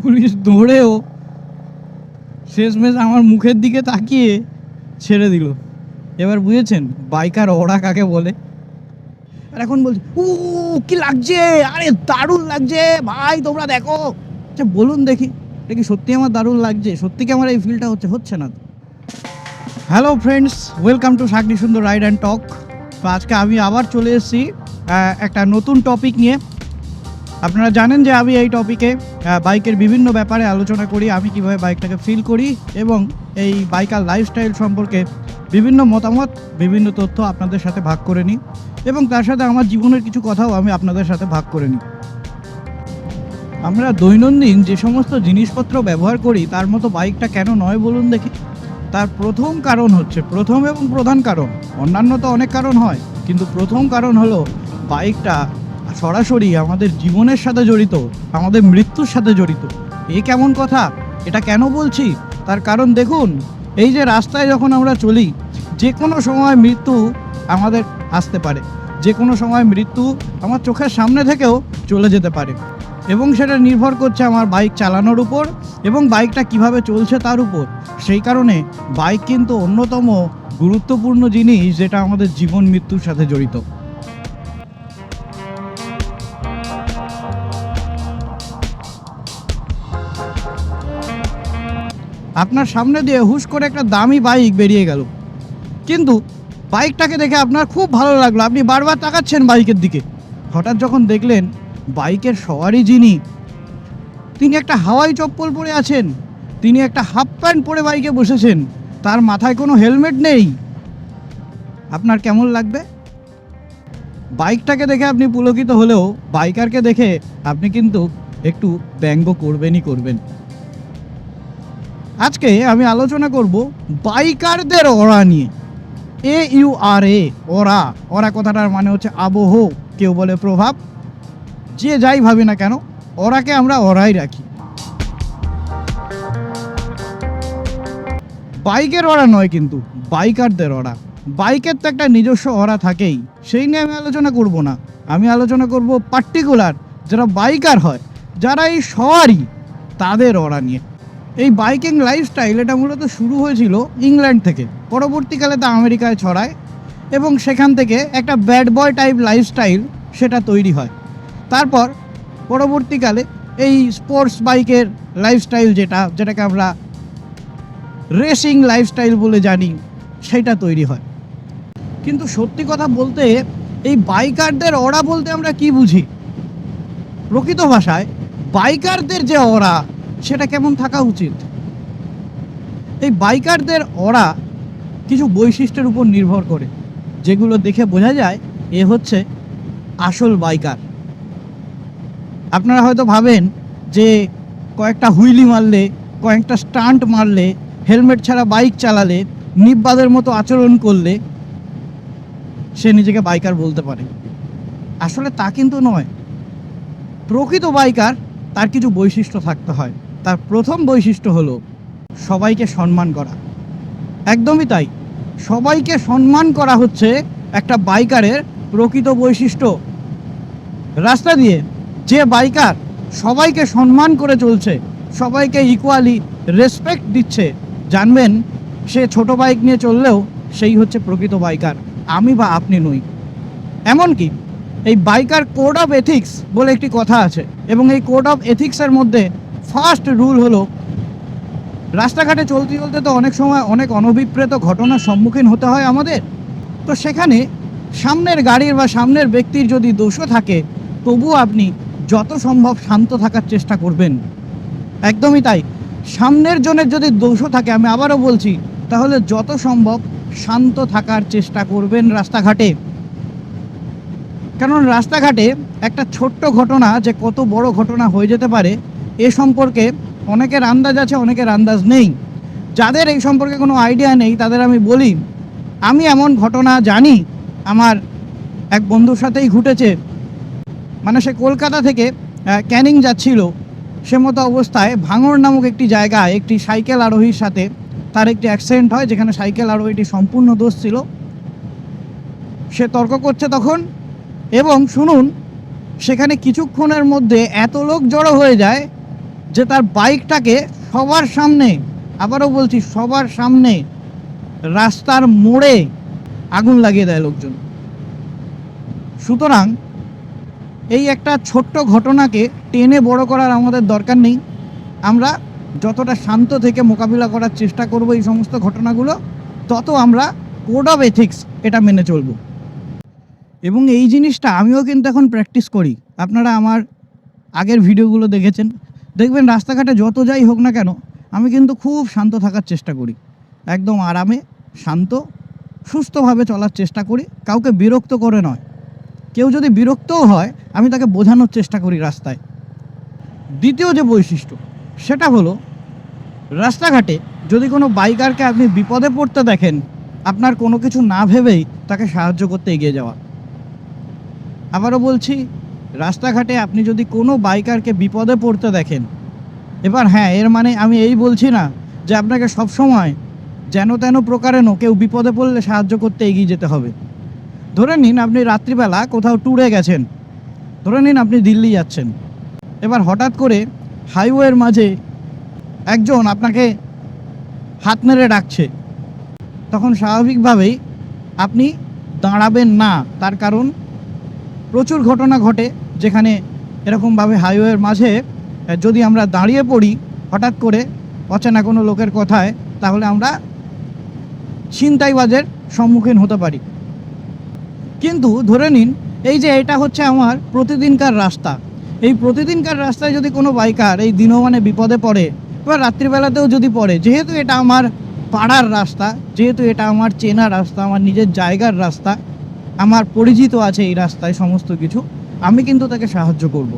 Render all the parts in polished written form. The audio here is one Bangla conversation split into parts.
পুলিশ দৌড়েও শেষমেশ আমার মুখের দিকে তাকিয়ে ছেড়ে দিল। এবার বুঝেছেন বাইকার ওরা কাকে বলে? আর এখন বলছি ও কি লাগছে, আরে দারুণ লাগছে ভাই, তোমরা দেখো। আচ্ছা বলুন দেখি, এটা কি সত্যি আমার দারুণ লাগছে? সত্যি কি আমার এই ফিলটা হচ্ছে না? হ্যালো ফ্রেন্ডস, ওয়েলকাম টু শাকনি সুন্দর রাইড অ্যান্ড টক। তো আজকে আমি আবার চলে এসেছি একটা নতুন টপিক নিয়ে। আপনারা জানেন যে আমি এই টপিকে বাইকের বিভিন্ন ব্যাপারে আলোচনা করি, আমি কিভাবে বাইকটাকে ফিল করি এবং এই বাইকার লাইফস্টাইল সম্পর্কে বিভিন্ন মতামত, বিভিন্ন তথ্য আপনাদের সাথে ভাগ করে নিই এবং তার সাথে আমার জীবনের কিছু কথাও আমি আপনাদের সাথে ভাগ করে নিই। আমরা দৈনন্দিন যে সমস্ত জিনিসপত্র ব্যবহার করি তার মতো বাইকটা কেন নয় বলুন দেখি? তার প্রথম কারণ হচ্ছে, প্রথম এবং প্রধান কারণ, অন্যান্য তো অনেক কারণ হয়, কিন্তু প্রথম কারণ হলো বাইকটা সরাসরি আমাদের জীবনের সাথে জড়িত, আমাদের মৃত্যুর সাথে জড়িত। এ কেমন কথা? এটা কেন বলছি? তার কারণ দেখুন, এই যে রাস্তায় যখন আমরা চলি, যে কোনো সময় মৃত্যু আমাদের আসতে পারে, যে কোনো সময় মৃত্যু আমার চোখের সামনে থেকেও চলে যেতে পারে, এবং সেটা নির্ভর করছে আমার বাইক চালানোর উপর এবং বাইকটা কিভাবে চলছে তার উপর। সেই কারণে বাইক কিন্তু অন্যতম গুরুত্বপূর্ণ জিনিস, যেটা আমাদের জীবন মৃত্যুর সাথে জড়িত। আপনার সামনে দিয়ে হুশ করে একটা দামি বাইক বেরিয়ে গেল, কিন্তু বাইকটাকে দেখে আপনার খুব ভালো লাগলো, আপনি বারবার তাকাচ্ছেন বাইকের দিকে। হঠাৎ যখন দেখলেন বাইকের সওয়ারি যিনি, তিনি একটা হাওয়াই চপ্পল পরে আছেন, তিনি একটা হাফ প্যান্ট পরে বাইকে বসেছেন, তার মাথায় কোনো হেলমেট নেই, আপনার কেমন লাগবে? বাইকটাকে দেখে আপনি পুলকিত হলেও বাইকারকে দেখে আপনি কিন্তু একটু ব্যঙ্গ করবেনই করবেন। আজকে আমি আলোচনা করব বাইকারদের অরা নিয়ে। AURA, অরা। অরা কথাটার মানে হচ্ছে আবহ, কেউ বলে প্রভাব, যে যাই ভাবি না কেন অরাকে আমরা অরাই রাখি। বাইকের অরা নয়, কিন্তু বাইকারদের অরা। বাইকের তো একটা নিজস্ব অরা থাকেই, সেই নিয়ে আমি আলোচনা করব না। আমি আলোচনা করব পার্টিকুলার যারা বাইকার হয়, যারা এই সওয়ারি, তাদের অরা নিয়ে। এই বাইকিং লাইফস্টাইল এটা মূলত শুরু হয়েছিল ইংল্যান্ড থেকে, পরবর্তীকালে তা আমেরিকায় ছড়ায় এবং সেখান থেকে একটা ব্যাড বয় টাইপ লাইফস্টাইল সেটা তৈরি হয়। তারপর পরবর্তীকালে এই স্পোর্টস বাইকের লাইফস্টাইল, যেটাকে আমরা রেসিং লাইফস্টাইল বলে জানি, সেটা তৈরি হয়। কিন্তু সত্যি কথা বলতে, এই বাইকারদের অরা বলতে আমরা কি বুঝি? প্রকৃত ভাষায় বাইকারদের যে অরা, সেটা কেমন থাকা উচিত? এই বাইকারদের অরা কিছু বৈশিষ্ট্যের উপর নির্ভর করে, যেগুলো দেখে বোঝা যায় এ হচ্ছে আসল বাইকার। আপনারা হয়তো ভাবেন যে কয়েকটা হুইলি মারলে, কয়েকটা স্টান্ট মারলে, হেলমেট ছাড়া বাইক চালালে, নিব্বাদের মতো আচরণ করলে সে নিজেকে বাইকার বলতে পারে। আসলে তা কিন্তু নয়। প্রকৃত বাইকার, তার কিছু বৈশিষ্ট্য থাকতে হয়। তার প্রথম বৈশিষ্ট্য হলো সবাইকে সম্মান করা। একদমই তাই, সবাইকে সম্মান করা হচ্ছে একটা বাইকারের প্রকৃত বৈশিষ্ট্য। রাস্তা দিয়ে যে বাইকার সবাইকে সম্মান করে চলছে, সবাইকে ইকুয়ালি রেসপেক্ট দিচ্ছে, জানবেন সে ছোট বাইক নিয়ে চললেও সেই হচ্ছে প্রকৃত বাইকার, আমি বা আপনি নই। এমনকি এই বাইকার কোড অফ এথিক্স বলে একটি কথা আছে, এবং এই কোড অফ এথিক্সের মধ্যে ফার্স্ট রুল হলো, রাস্তাঘাটে চলতে চলতে তো অনেক সময় অনেক অনভিপ্রেত ঘটনার সম্মুখীন হতে হয় আমাদের। তো সেখানে সামনের গাড়ির বা সামনের ব্যক্তির যদি দোষও থাকে, তবুও আপনি যত সম্ভব শান্ত থাকার চেষ্টা করবেন। একদমই তাই, সামনের জনের যদি দোষও থাকে, আমি আবারও বলছি, তাহলে যত সম্ভব শান্ত থাকার চেষ্টা করবেন রাস্তাঘাটে। কারণ রাস্তাঘাটে একটা ছোট্ট ঘটনা যে কত বড় ঘটনা হয়ে যেতে পারে, এ সম্পর্কে অনেকের আন্দাজ আছে, অনেকের আন্দাজ নেই। যাদের এই সম্পর্কে কোনো আইডিয়া নেই তাদের আমি বলি, আমি এমন ঘটনা জানি, আমার এক বন্ধুর সাথেই ঘটেছে। মানে সে কলকাতা থেকে ক্যানিং যাচ্ছিল, সে মতো অবস্থায় ভাঙড় নামক একটি জায়গায় একটি সাইকেল আরোহীর সাথে তার একটি অ্যাক্সিডেন্ট হয়, যেখানে সাইকেল আরোহীটি সম্পূর্ণ দোষ ছিল। সে তর্ক করছে তখন, এবং শুনুন, সেখানে কিছুক্ষণের মধ্যে এত লোক জড়ো হয়ে যায় যে তার বাইকটাকে সবার সামনে, আবারও বলছি সবার সামনে, রাস্তার মোড়ে আগুন লাগিয়ে দেয় লোকজন। সুতরাং এই একটা ছোট্ট ঘটনাকে টেনে বড় করার আমাদের দরকার নেই। আমরা যতটা শান্ত থেকে মোকাবিলা করার চেষ্টা করব এই সমস্ত ঘটনাগুলো, তত আমরা কোড অফ এথিক্স এটা মেনে চলব। এবং এই জিনিসটা আমিও কিন্তু এখন প্র্যাকটিস করি। আপনারা আমার আগের ভিডিওগুলো দেখেছেন, দেখবেন রাস্তাঘাটে যত যাই হোক না কেন আমি কিন্তু খুব শান্ত থাকার চেষ্টা করি, একদম আরামে শান্ত সুস্থভাবে চলার চেষ্টা করি, কাউকে বিরক্ত করে নয়। কেউ যদি বিরক্তও হয় আমি তাকে বোঝানোর চেষ্টা করি রাস্তায়। দ্বিতীয় যে বৈশিষ্ট্য সেটা হলো, রাস্তাঘাটে যদি কোনো বাইকারকে আপনি বিপদে পড়তে দেখেন, আপনার কোনো কিছু না ভেবেই তাকে সাহায্য করতে এগিয়ে যাওয়া। আবারও বলছি, রাস্তাঘাটে আপনি যদি কোনো বাইকারকে বিপদে পড়তে দেখেন, এবার হ্যাঁ, এর মানে আমি এই বলছি না যে আপনাকে সবসময় যেন তেন প্রকারেণ কেউ বিপদে পড়লে সাহায্য করতে এগিয়ে যেতে হবে। ধরে নিন আপনি রাত্রিবেলা কোথাও ট্যুরে গেছেন, ধরে নিন আপনি দিল্লি যাচ্ছেন, এবার হঠাৎ করে হাইওয়ের মাঝে একজন আপনাকে হাত মেরে ডাকছে, তখন স্বাভাবিকভাবেই আপনি দাঁড়াবেন না। তার কারণ প্রচুর ঘটনা ঘটে যেখানে এরকমভাবে হাইওয়ের মাঝে যদি আমরা দাঁড়িয়ে পড়ি হঠাৎ করে অচেনা কোনো লোকের কথায়, তাহলে আমরা ছিনতাইবাজের সম্মুখীন হতে পারি। কিন্তু ধরে নিন এই যে এটা হচ্ছে আমার প্রতিদিনকার রাস্তা, এই প্রতিদিনকার রাস্তায় যদি কোনো বাইকার এই দিনমানে বিপদে পড়ে বা রাত্রিবেলাতেও যদি পড়ে, যেহেতু এটা আমার পাড়ার রাস্তা, যেহেতু এটা আমার চেনা রাস্তা, আমার নিজের জায়গার রাস্তা, আমার পরিচিত আছে এই রাস্তায় সমস্ত কিছু, আমি কিন্তু তাকে সাহায্য করব।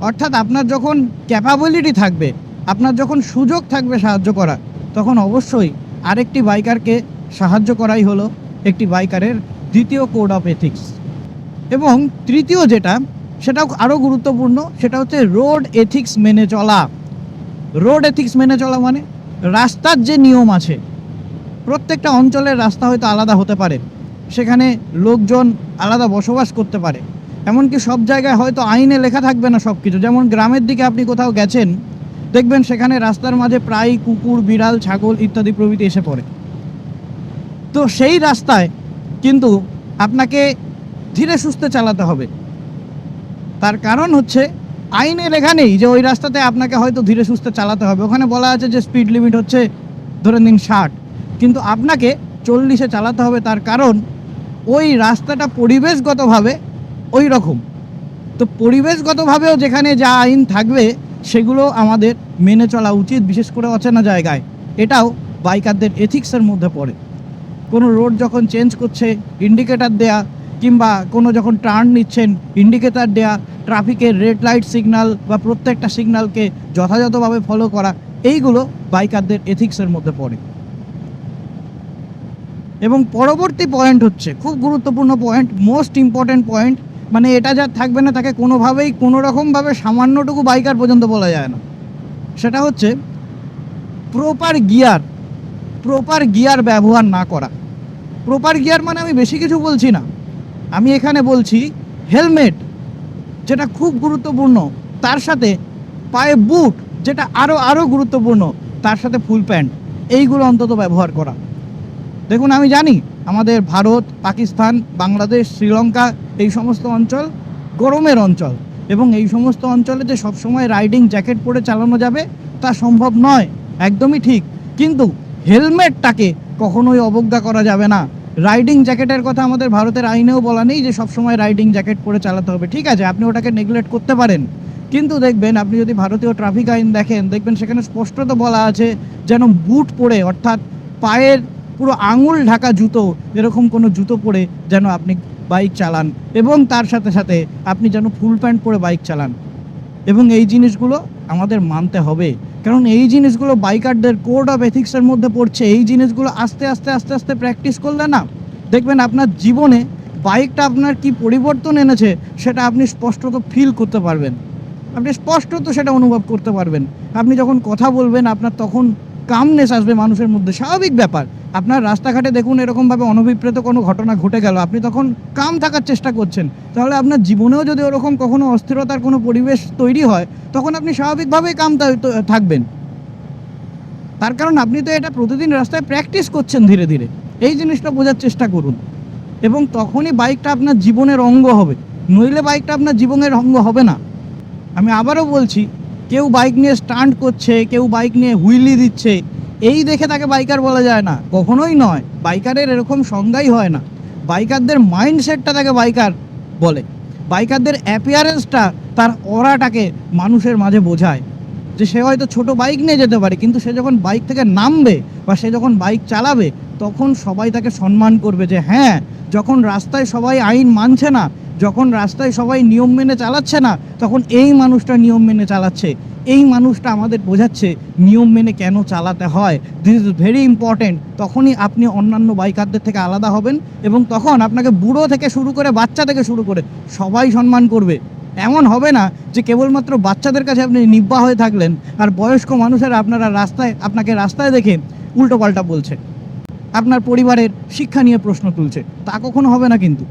অর্থাৎ আপনার যখন ক্যাপাবিলিটি থাকবে, আপনার যখন সুযোগ থাকবে সাহায্য করার, তখন অবশ্যই আরেকটি বাইকারকে সাহায্য করাই হলো একটি বাইকারের দ্বিতীয় কোড অফ এথিক্স। এবং তৃতীয় যেটা, সেটাও আরও গুরুত্বপূর্ণ, সেটা হচ্ছে রোড এথিক্স মেনে চলা। রোড এথিক্স মেনে চলা মানে রাস্তার যে নিয়ম আছে, প্রত্যেকটা অঞ্চলের রাস্তা হয়তো আলাদা হতে পারে, সেখানে লোকজন আলাদা বসবাস করতে পারে, এমনকি সব জায়গায় হয়তো আইনে লেখা থাকবে না সব কিছু। যেমন গ্রামের দিকে আপনি কোথাও গেছেন, দেখবেন সেখানে রাস্তার মাঝে প্রায় কুকুর, বিড়াল, ছাগল ইত্যাদি প্রভৃতি এসে পড়ে। তো সেই রাস্তায় কিন্তু আপনাকে ধীরে সুস্থে চালাতে হবে। তার কারণ হচ্ছে আইনে লেখা নেই যে ওই রাস্তাতে আপনাকে হয়তো ধীরে সুস্থে চালাতে হবে, ওখানে বলা আছে যে স্পিড লিমিট হচ্ছে ধরে নিন 60, কিন্তু আপনাকে 40-এ চালাতে হবে। তার কারণ ওই রাস্তাটা পরিবেশগতভাবে ওই রকম। তো পরিবেশগতভাবেও যেখানে যা আইন থাকবে সেগুলো আমাদের মেনে চলা উচিত, বিশেষ করে অচেনা জায়গায়। এটাও বাইকারদের এথিক্সের মধ্যে পড়ে। কোনো রোড যখন চেঞ্জ করছে ইন্ডিকেটার দেয়া, কিংবা কোনো যখন টার্ন নিচ্ছেন ইন্ডিকেটার দেয়া, ট্রাফিকের রেড লাইট সিগন্যাল বা প্রত্যেকটা সিগন্যালকে যথাযথভাবে ফলো করা, এইগুলো বাইকারদের এথিক্সের মধ্যে পড়ে। এবং পরবর্তী পয়েন্ট হচ্ছে খুব গুরুত্বপূর্ণ পয়েন্ট, মোস্ট ইম্পর্ট্যান্ট পয়েন্ট, মানে এটা যার থাকবে না তাকে কোনোভাবেই কোনোরকমভাবে সামান্যটুকু বাইকার পর্যন্ত বলা যায় না। সেটা হচ্ছে প্রপার গিয়ার ব্যবহার না করা। প্রপার গিয়ার মানে আমি বেশি কিছু বলছি না, আমি এখানে বলছি হেলমেট, যেটা খুব গুরুত্বপূর্ণ, তার সাথে পায়ে বুট, যেটা আরও গুরুত্বপূর্ণ, তার সাথে ফুল প্যান্ট, এইগুলো অন্তত ব্যবহার করা। দেখুন, আমি জানি আমাদের ভারত, পাকিস্তান, বাংলাদেশ, শ্রীলঙ্কা এই সমস্ত অঞ্চল গরমের অঞ্চল, এবং এই সমস্ত অঞ্চলে যে সবসময় রাইডিং জ্যাকেট পরে চালানো যাবে তা সম্ভব নয়, একদমই ঠিক। কিন্তু হেলমেটটাকে কখনোই অবজ্ঞা করা যাবে না। রাইডিং জ্যাকেটের কথা আমাদের ভারতের আইনেও বলা নেই যে সবসময় রাইডিং জ্যাকেট পরে চালাতে হবে, ঠিক আছে, আপনি ওটাকে নেগলেক্ট করতে পারেন। কিন্তু দেখবেন, আপনি যদি ভারতীয় ট্রাফিক আইন দেখেন, দেখবেন সেখানে স্পষ্টত বলা আছে যেন বুট পরে, অর্থাৎ পায়ের পুরো আঙুল ঢাকা জুতো, এরকম কোনো জুতো পরে যেন আপনি বাইক চালান, এবং তার সাথে সাথে আপনি যেন ফুল প্যান্ট পরে বাইক চালান। এবং এই জিনিসগুলো আমাদের মানতে হবে, কারণ এই জিনিসগুলো বাইকারদের কোড অফ এথিক্সের মধ্যে পড়ছে। এই জিনিসগুলো আস্তে আস্তে প্র্যাকটিস করলে না, দেখবেন আপনার জীবনে বাইকটা আপনার কি পরিবর্তন এনেছে সেটা আপনি স্পষ্টত ফিল করতে পারবেন, আপনি স্পষ্টত সেটা অনুভব করতে পারবেন। আপনি যখন কথা বলবেন, আপনার তখন কামনেস আসবে মানুষের মধ্যে, স্বাভাবিক ব্যাপার। আপনার রাস্তাঘাটে দেখুন এরকমভাবে অনভিপ্রেত কোনো ঘটনা ঘটে গেল, আপনি তখন কাম থাকার চেষ্টা করছেন, তাহলে আপনার জীবনেও যদি ওরকম কখনো অস্থিরতার কোনো পরিবেশ তৈরি হয়, তখন আপনি স্বাভাবিকভাবেই কাম থাকবেন। তার কারণ আপনি তো এটা প্রতিদিন রাস্তায় প্র্যাকটিস করছেন ধীরে ধীরে। এই জিনিসটা বোঝার চেষ্টা করুন, এবং তখনই বাইকটা আপনার জীবনের অঙ্গ হবে, নইলে বাইকটা আপনার জীবনের অঙ্গ হবে না। আমি আবারও বলছি, কেউ বাইক নিয়ে স্টান্ট করছে, কেউ বাইক নিয়ে হুইলি দিচ্ছে, এই দেখে তাকে বাইকার বলা যায় না, কখনোই নয়। বাইকারের এরকম সংজ্ঞাই হয় না। বাইকারদের মাইন্ডসেটটা তাকে বাইকার বলে। বাইকারদের অ্যাপিয়ারেন্সটা, তার অরাটাকে মানুষের মাঝে বোঝায় যে সে হয়তো ছোট বাইক নিয়ে যেতে পারে, কিন্তু সে যখন বাইক থেকে নামবে বা সে যখন বাইক চালাবে, তখন সবাই তাকে সম্মান করবে যে হ্যাঁ, যখন রাস্তায় সবাই আইন মানছে না, যখন রাস্তায় সবাই নিয়ম মেনে চালাচ্ছে না, তখন এই মানুষটা নিয়ম মেনে চালাচ্ছে, এই মানুষটা আমাদের বোঝাচ্ছে নিয়ম মেনে কেন চালাতে হয়। This is very important. তখনই আপনি অন্যান্য বাইকারদের থেকে আলাদা হবেন, এবং তখন আপনাকে বুড়ো থেকে শুরু করে বাচ্চা থেকে শুরু করে সবাই সম্মান করবে। এমন হবে না যে কেবলমাত্র বাচ্চাদের কাছে আপনি নিব্বা হয়ে থাকলেন, আর বয়স্ক মানুষেরা আপনাকে রাস্তায় দেখে উল্টো পাল্টা বলছে, আপনার পরিবারের শিক্ষা নিয়ে প্রশ্ন তুলছে। তা কখনো হবে না কিন্তু।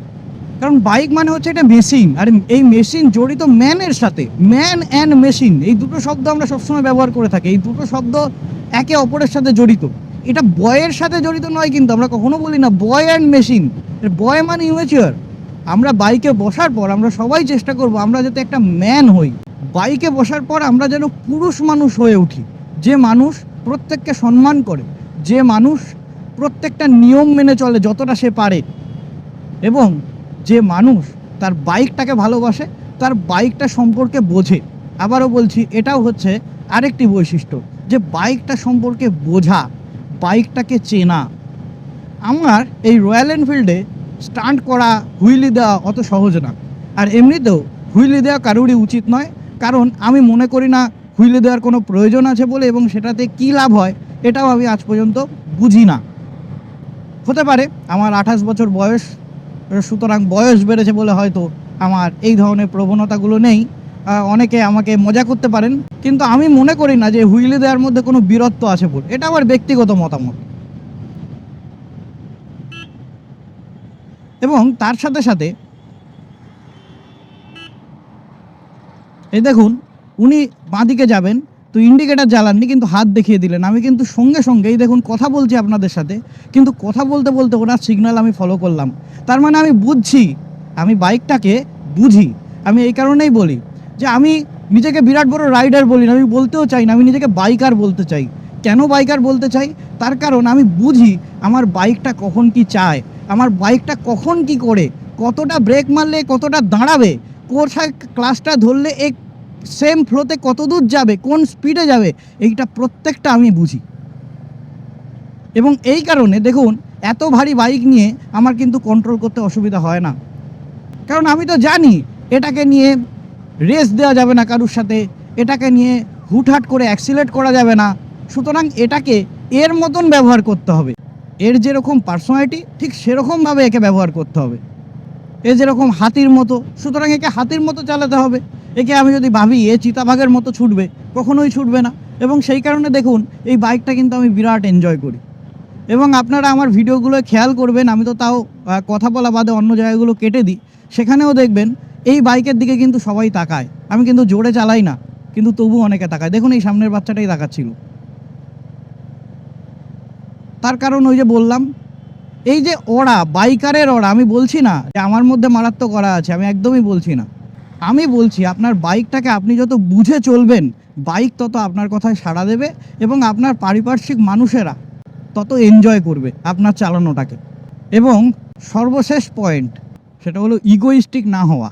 কারণ বাইক মানে হচ্ছে এটা মেশিন, আর এই মেশিন জড়িত ম্যানের সাথে। ম্যান অ্যান্ড মেশিন, এই দুটো শব্দ আমরা সবসময় ব্যবহার করে থাকি। এই দুটো শব্দ একে অপরের সাথে জড়িত। এটা বয়ের সাথে জড়িত নয়, কিন্তু আমরা কখনো বলি না বয় অ্যান্ড মেশিন। বয় মানে ইমেচিওর। আমরা বাইকে বসার পর আমরা সবাই চেষ্টা করব আমরা যাতে একটা ম্যান হই। বাইকে বসার পর আমরা যেন পুরুষ মানুষ হয়ে উঠি, যে মানুষ প্রত্যেককে সম্মান করে, যে মানুষ প্রত্যেকটা নিয়ম মেনে চলে যতটা সে পারে, এবং যে মানুষ তার বাইকটাকে ভালোবাসে, তার বাইকটা সম্পর্কে বোঝে। আবারও বলছি, এটাও হচ্ছে আরেকটি বৈশিষ্ট্য, যে বাইকটা সম্পর্কে বোঝা, বাইকটাকে চেনা। আমার এই রয়্যাল এনফিল্ডে স্টান্ট করা, হুইলি দেওয়া অত সহজ না। আর এমনিতেও হুইলি দেওয়া কারোরই উচিত নয়, কারণ আমি মনে করি না হুইলি দেওয়ার কোনো প্রয়োজন আছে বলে, এবং সেটাতে কী লাভ হয় এটাও আমি আজ পর্যন্ত বুঝি না। হতে পারে আমার 28 বছর বয়স, সুতরাং বয়স বেড়েছে বলে হয়তো আমার এই ধরনের প্রবণতাগুলো নেই। অনেকে আমাকে মজা করতে পারেন, কিন্তু আমি মনে করি না যে হুইলি দেওয়ার মধ্যে কোনো বীরত্ব আছে বলে। এটা আমার ব্যক্তিগত মতামত। এবং তার সাথে সাথে এই দেখুন, উনি বাঁদিকে যাবেন তো ইন্ডিকেটার জ্বালাননি, কিন্তু হাত দেখিয়ে দিলেন। আমি কিন্তু সঙ্গে সঙ্গে এই দেখুন কথা বলছি আপনাদের সাথে, কিন্তু কথা বলতে বলতে ওনার সিগন্যাল আমি ফলো করলাম। তার মানে আমি বুঝছি, আমি বাইকটাকে বুঝি। আমি এই কারণেই বলি যে আমি নিজেকে বিরাট বড় রাইডার বলি না, আমি বলতেও চাই না, আমি নিজেকে বাইকার বলতে চাই। কেন বাইকার বলতে চাই? তার কারণ আমি বুঝি আমার বাইকটা কখন কি চায়, আমার বাইকটা কখন কি করে, কতটা ব্রেক মারলে কতটা দাঁড়াবে, কোথায় ক্লাসটা ধরলে এক সেম ফ্লোতে কত দূর যাবে, কোন স্পিডে যাবে, এইটা প্রত্যেকটা আমি বুঝি। এবং এই কারণে দেখুন, এত ভারী বাইক নিয়ে আমার কিন্তু কন্ট্রোল করতে অসুবিধা হয় না, কারণ আমি তো জানি এটাকে নিয়ে রেস দেওয়া যাবে না কারুর সাথে, এটাকে নিয়ে হুটহাট করে অ্যাক্সিলেট করা যাবে না। সুতরাং এটাকে এর মতন ব্যবহার করতে হবে, এর যেরকম পার্সোনালিটি ঠিক সেরকমভাবে একে ব্যবহার করতে হবে। এ যেরকম হাতির মতো, সুতরাং একে হাতির মতো চালাতে হবে। একে আমি যদি ভাবি এ চিতাবাঘের মতো ছুটবে, কখনোই ছুটবে না। এবং সেই কারণে দেখুন এই বাইকটা কিন্তু আমি বিরাট এনজয় করি। এবং আপনারা আমার ভিডিওগুলো খেয়াল করবেন, আমি তো তাও কথা বলা বাদে অন্য জায়গাগুলো কেটে দিই, সেখানেও দেখবেন এই বাইকের দিকে কিন্তু সবাই তাকায়। আমি কিন্তু জোরে চালাই না, কিন্তু তবু অনেকে তাকায়। দেখুন এই সামনের বাচ্চাটাই তাকাচ্ছিল। তার কারণ ওই যে বললাম, এই যে ওরা বাইকারের ওরা, আমি বলছি না যে আমার মধ্যে মারাত্মক ওরা আছে, আমি একদমই বলছি না। আমি বলছি আপনার বাইকটাকে আপনি যত বুঝে চলবেন, বাইক তত আপনার কথায় সাড়া দেবে, এবং আপনার পারিপার্শ্বিক মানুষেরা তত এনজয় করবে আপনার চালানোটাকে। এবং সর্বশেষ পয়েন্ট, সেটা হলো ইগোইস্টিক না হওয়া।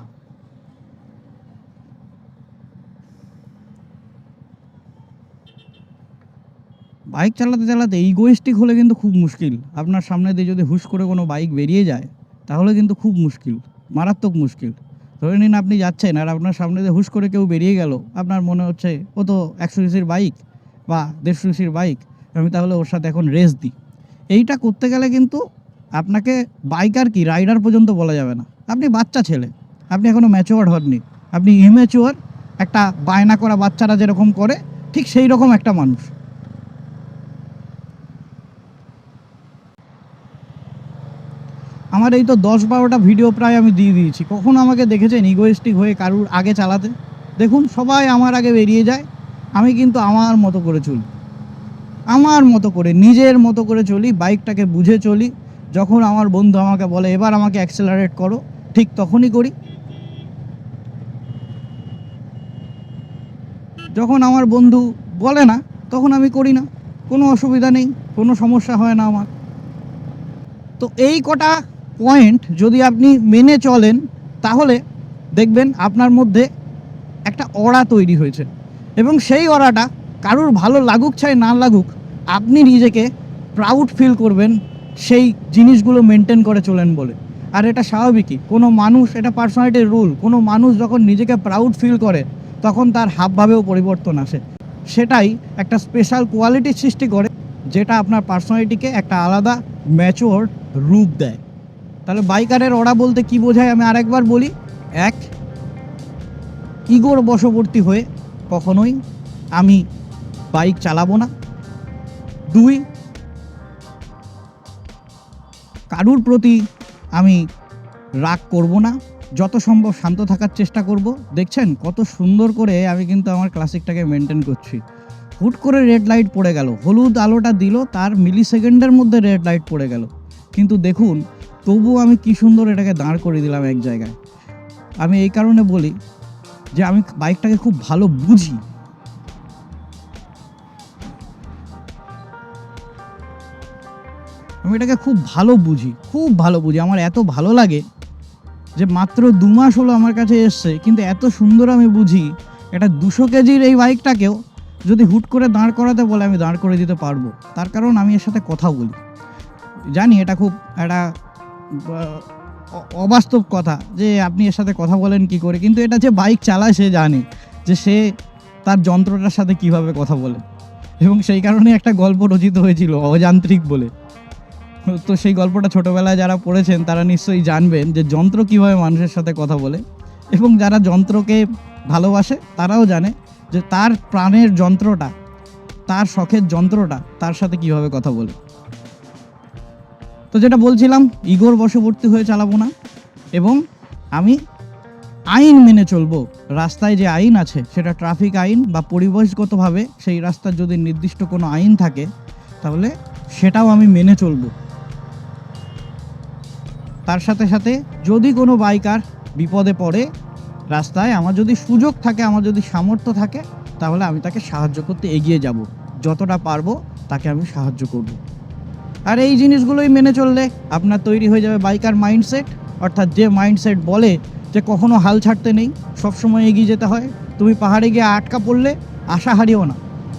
বাইক চালাতে চালাতে ইগোইস্টিক হলে কিন্তু খুব মুশকিল। আপনার সামনে দিয়ে যদি হুশ করে কোনো বাইক বেরিয়ে যায়, তাহলে কিন্তু খুব মুশকিল, মারাত্মক মুশকিল। ধরে নিন আপনি যাচ্ছেন আর আপনার সামনে দিয়ে হুশ করে কেউ বেরিয়ে গেল, আপনার মনে হচ্ছে ও তো 100 সিসির বাইক বা 150 সিসির বাইক, আমি তাহলে ওর সাথে এখন রেস দিই। এইটা করতে গেলে কিন্তু আপনাকে বাইকার কি রাইডার পর্যন্ত বলা যাবে না। আপনি বাচ্চা ছেলে, আপনি এখনও ম্যাচিওর হননি, আপনি ইম্যাচিওর, একটা বায়না করা বাচ্চারা যেরকম করে ঠিক সেই রকম একটা মানুষ। আমার এই তো 10-12টা ভিডিও প্রায় আমি দিয়ে দিয়েছি, কখনো আমাকে দেখেছেন ইগোইস্টিক হয়ে কারুর আগে চালাতে? দেখুন সবাই আমার আগে বেরিয়ে যায়, আমি কিন্তু আমার মতো করে চলি, আমার মতো করে নিজের মতো করে চলি, বাইকটাকে বুঝে চলি। যখন আমার বন্ধু আমাকে বলে এবার আমাকে অ্যাক্সেলারেট করো, ঠিক তখনই করি। যখন আমার বন্ধু বলে না তখন আমি করি না, কোনো অসুবিধা নেই, কোনো সমস্যা হয় না আমার। তো এই কটা পয়েন্ট যদি আপনি মেনে চলেন তাহলে দেখবেন আপনার মধ্যে একটা অরা তৈরি হয়েছে, এবং সেই অরাটা কারুর ভালো লাগুক চাই না লাগুক, আপনি নিজেকে প্রাউড ফিল করবেন সেই জিনিসগুলো মেনটেন করে চলেন বলে। আর এটা স্বাভাবিকই, কোনো মানুষ, এটা পার্সোনালিটির রুল, কোনো মানুষ যখন নিজেকে প্রাউড ফিল করে তখন তার হাবভাবেও পরিবর্তন আসে। সেটাই একটা স্পেশাল কোয়ালিটির সৃষ্টি করে, যেটা আপনার পার্সোনালিটিকে একটা আলাদা ম্যাচিওর রূপ দেয়। তাহলে বাইকারের অরা বলতে কি বোঝায় আমি আরেকবার বলি। এক, ইগোর বশবর্তী হয়ে কখনোই আমি বাইক চালাবো না। 2, কারুর প্রতি আমি রাগ করব না, যত সম্ভব শান্ত থাকার চেষ্টা করব। দেখছেন কত সুন্দর করে আমি কিন্তু আমার ক্লাসিকটাকে মেনটেন করছি। হুট করে রেড লাইট পড়ে গেল, হলুদ আলোটা দিল, তার মিলি সেকেন্ডের মধ্যে রেড লাইট পড়ে গেল, কিন্তু দেখুন তবুও আমি কি সুন্দর এটাকে দাঁড় করে দিলাম এক জায়গায়। আমি এই কারণে বলি যে আমি বাইকটাকে খুব ভালো বুঝি। আমি এটাকে খুব ভালো বুঝি, খুব ভালো বুঝি। আমার এত ভালো লাগে যে মাত্র 2 মাস হলো আমার কাছে এসছে, কিন্তু এত সুন্দর আমি বুঝি। এটা 200 কেজির এই বাইকটাকেও যদি হুট করে দাঁড় করাতে বলে আমি দাঁড় করে দিতে পারবো, তার কারণ আমি এর সাথে কথা বলি। জানি এটা খুব একটা অবাস্তব কথা যে আপনি এর সাথে কথা বলেন কি করে, কিন্তু এটা যে বাইক চালায় সে জানে যে সে তার যন্ত্রটার সাথে কিভাবে কথা বলে, এবং সেই কারণে একটা গল্প রচিত হয়েছিল অযান্ত্রিক বলে। তো সেই গল্পটা ছোটোবেলায় যারা পড়েছেন তারা নিশ্চয়ই জানবেন যে যন্ত্র কীভাবে মানুষের সাথে কথা বলে, এবং যারা যন্ত্রকে ভালোবাসে তারাও জানে যে তার প্রাণের যন্ত্রটা, তার শখের যন্ত্রটা তার সাথে কীভাবে কথা বলে। তো যেটা বলছিলাম, ইগোর বশবর্তী হয়ে চালাবো না, এবং আমি আইন মেনে চলবো। রাস্তায় যে আইন আছে সেটা ট্রাফিক আইন বা পরিবেশগতভাবে সেই রাস্তার যদি নির্দিষ্ট কোনো আইন থাকে তাহলে সেটাও আমি মেনে চলবো। তার সাথে সাথে যদি কোনো বাইকার বিপদে পড়ে রাস্তায়, আমার যদি সুযোগ থাকে, আমার যদি সামর্থ্য থাকে, তাহলে আমি তাকে সাহায্য করতে এগিয়ে যাব, যতটা পারবো তাকে আমি সাহায্য করব। আর এই জিনিসগুলোই মেনে চললে আপনার তৈরি হয়ে যাবে বাইকার মাইন্ডসেট, অর্থাৎ যে মাইন্ডসেট বলে যে কখনো হাল ছাড়তে নেই, সবসময় এগিয়ে যেতে হয়। তুমি পাহাড়ে গিয়ে আটকা পড়লে আশা হারিও না,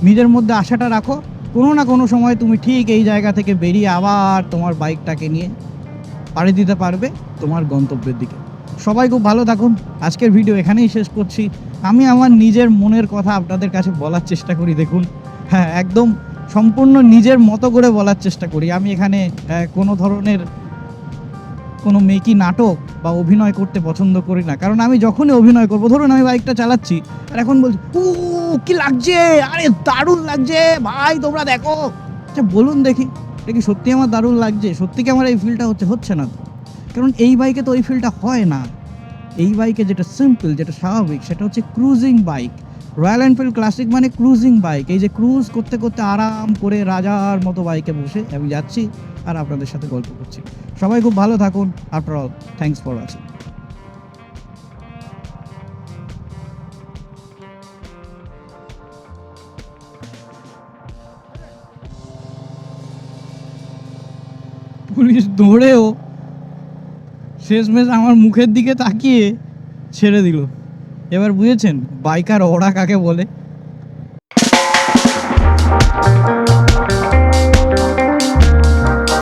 নিজের মধ্যে আশাটা রাখো, কোনো না কোনো সময় তুমি ঠিক এই জায়গা থেকে বেরিয়ে আবার তোমার বাইকটাকে নিয়ে পাড়ি দিতে পারবে তোমার গন্তব্যের দিকে। সবাই খুব ভালো থাকুন। আজকের ভিডিও এখানেই শেষ করছি। আমি আমার নিজের মনের কথা আপনাদের কাছে বলার চেষ্টা করি, দেখুন, হ্যাঁ, একদম সম্পূর্ণ নিজের মতো করে বলার চেষ্টা করি। আমি এখানে কোনো ধরনের কোনো মেকি নাটক বা অভিনয় করতে পছন্দ করি না, কারণ আমি যখনই অভিনয় করবো, ধরুন আমি বাইকটা চালাচ্ছি আর এখন বলছি কি লাগছে, আরে দারুণ লাগছে ভাই, তোমরা দেখো। আচ্ছা বলুন দেখি, এটা কি সত্যি আমার দারুণ লাগছে? সত্যি কি আমার এই ফিলটা হচ্ছে না তো, কারণ এই বাইকে তো ওই ফিলটা হয় না। এই বাইকে যেটা সিম্পল, যেটা স্বাভাবিক, সেটা হচ্ছে cruising bike. Royal Enfield classic মানে ক্রুজিং বাইক। এই যে ক্রুজ করতে করতে আরাম করে রাজার মতো বাইকে বসে আমি যাচ্ছি আর আপনাদের সাথে গল্প করছি। সবাই খুব ভালো থাকুন। After all, thanks for watching. Police দৌড়েও শেষমেশ আমার মুখের দিকে তাকিয়ে ছেড়ে দিল। এবার বুঝেছেন বাইকার ওরা কাকে বলে?